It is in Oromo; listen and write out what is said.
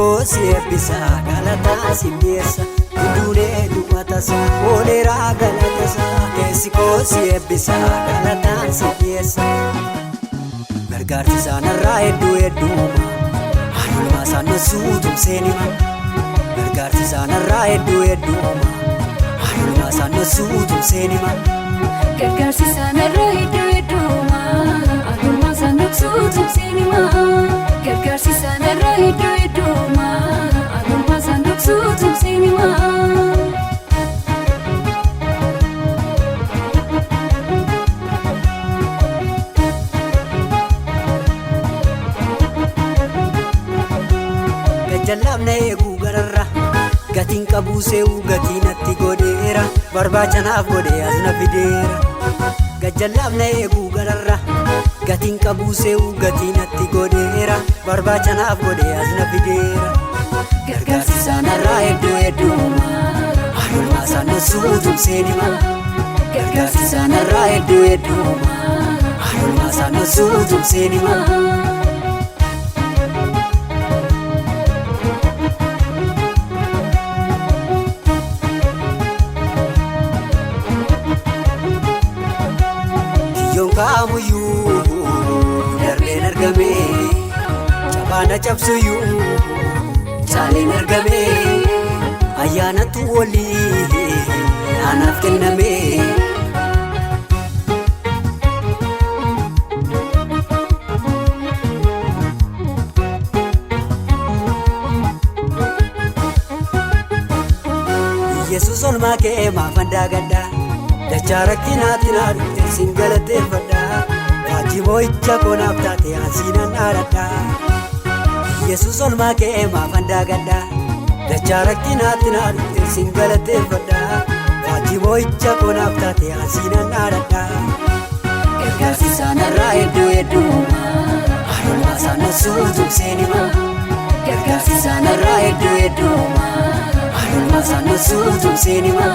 koo si eebbisa galataa si dhiyeessa Duudee duwwatasa ooleraa galatasa keessi koo si eebbisa galataa si dhiyeessa Gargaarsi isaanirraa hedduu hedduuma Haadholmaa isaan dhoosuutum seenima Gargaarsi isaanirraa hedduu hedduuma Haadholmaa isaan dhoosuutum seenima Gargaarsi isaanirraa hedduu hedduuma Haadholmaa isaan dhoksuutum seenima Gargaarsi isaanirraa hedduu hedduuma Haadholmaa isaan dhoksuutum seenima Gajjallaafna eeguu gararra gatiin qabuu seewuu gatiin atti godheera barbaachanaaf godhee asna fideera Gajjallaafna eeguu gararra gatiin qabuu seewuu gatiin atti godheera barbaachanaaf godhee asna fideera Gargaarsi isaanirraa hedduu hedduuma Haadholmaa isaan dhoosuutum seenima Gargaarsi isaanirraa hedduu hedduuma Haadholmaa isaan dhoosuutum seenima Kaamuyyuu darbeen argame cabaana cabsuyyuu caaleen argame ayyaanatu walii anaaf kenname Yesuus olmaa kee maafan daagaddaa Dachaa rakkinaatti naa dhufte sin galateeffadha Kaajii boo'icha koonaaf taate asiinan dhaadhadha Yesuus olmaa kee maafan daagadha Dachaa rakkinaatti naa dhufte sin galateeffadha Kaajii boo'icha koonaaf taate asiinan dhaadhadha Gargaarsi isaanirraa hedduu hedduuma Haadholmaa isaan dhoosuutum seenima Gargaarsi isaanirraa hedduu hedduuma Haadholmaa isaan dhoosuutum seenima